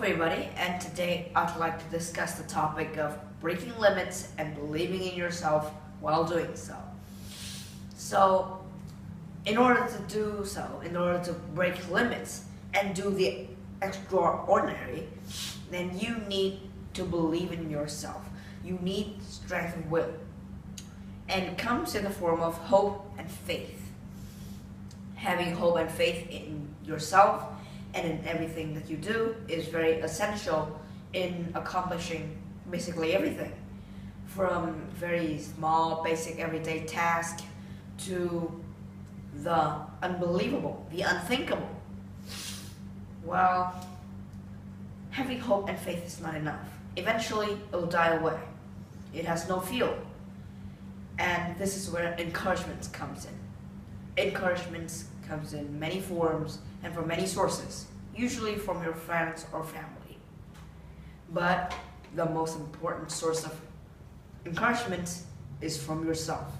everybody, and today I'd like to discuss the topic of breaking limits and believing in yourself while doing so. So, in order to break limits and do the extraordinary, then you need to believe in yourself. You need strength of will. And it comes in the form of hope and faith. Having hope and faith in yourself and in everything that you do is very essential in accomplishing basically everything, from very small, basic, everyday tasks to the unbelievable, the unthinkable. Well, having hope and faith is not enough. Eventually, it will die away. It has no fuel. And this is where encouragement comes in. Encouragement comes in many forms and from many sources, usually from your friends or family. But the most important source of encouragement is from yourself.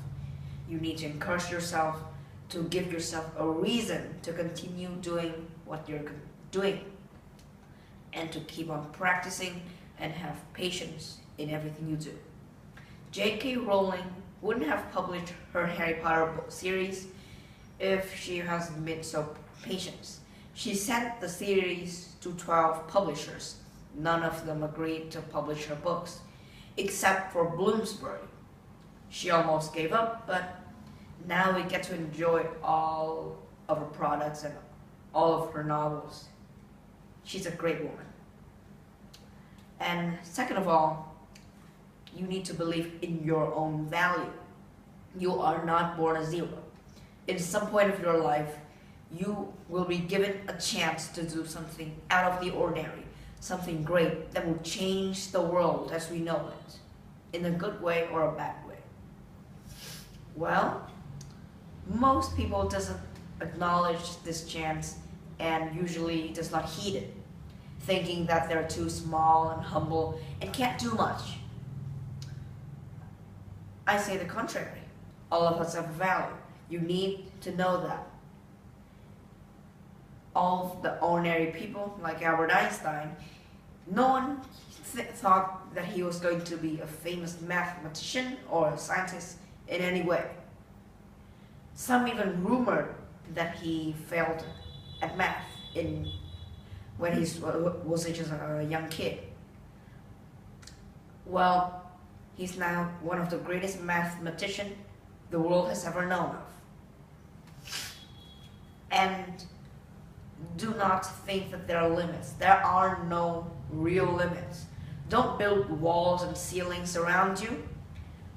You need to encourage yourself, to give yourself a reason to continue doing what you're doing, and to keep on practicing and have patience in everything you do. J.K. Rowling wouldn't have published her Harry Potter book series if she hasn't been so patient. She sent the series to 12 publishers. None of them agreed to publish her books, except for Bloomsbury. She almost gave up, but now we get to enjoy all of her products and all of her novels. She's a great woman. And second of all, you need to believe in your own value. You are not born a zero. In some point of your life, you will be given a chance to do something out of the ordinary, something great that will change the world as we know it, in a good way or a bad way. Well, most people doesn't acknowledge this chance and usually does not heed it, thinking that they're too small and humble and can't do much. I say the contrary. All of us have value. You need to know that. All the ordinary people, like Albert Einstein, no one thought that he was going to be a famous mathematician or a scientist in any way. Some even rumored that he failed at math when he was just a young kid. Well, he's now one of the greatest mathematicians the world has ever known of. And do not think that there are limits. There are no real limits. Don't build walls and ceilings around you.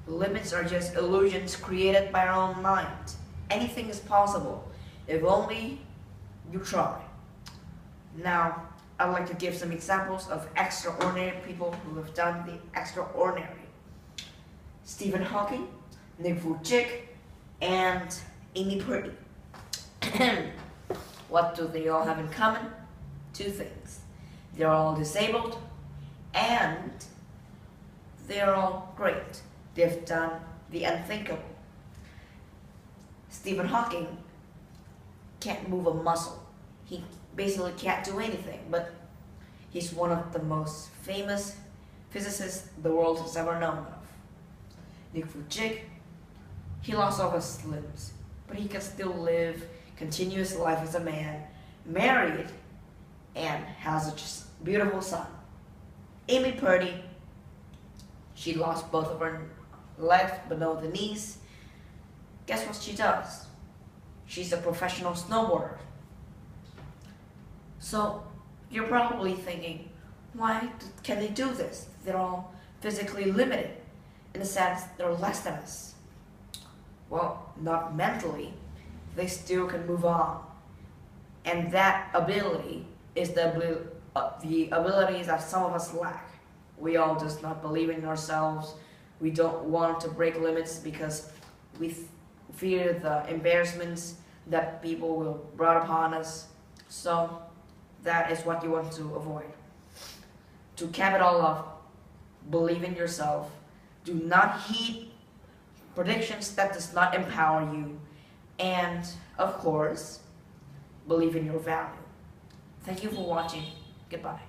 Limits are just illusions created by our own mind. Anything is possible, if only you try. Now, I'd like to give some examples of extraordinary people who have done the extraordinary. Stephen Hawking, Ngo Duc, and Amy Purdy. What do they all have in common? Two things. They're all disabled and they're all great. They've done the unthinkable. Stephen Hawking can't move a muscle. He basically can't do anything, but he's one of the most famous physicists the world has ever known of. Ngo Duc, he lost all his limbs, but he can still live continuous life as a man, married, and has a beautiful son. Amy Purdy, she lost both of her legs below the knees. Guess what she does? She's a professional snowboarder. So you're probably thinking, why can they do this? They're all physically limited. In a sense, they're less than us. Well, not mentally. They still can move on. And that ability is the abilities that some of us lack. We all just not believe in ourselves. We don't want to break limits because we fear the embarrassments that people will bring upon us. So that is what you want to avoid. To cap it all off, believe in yourself. Do not heed predictions that does not empower you. And, of course, believe in your value. Thank you for watching. Goodbye.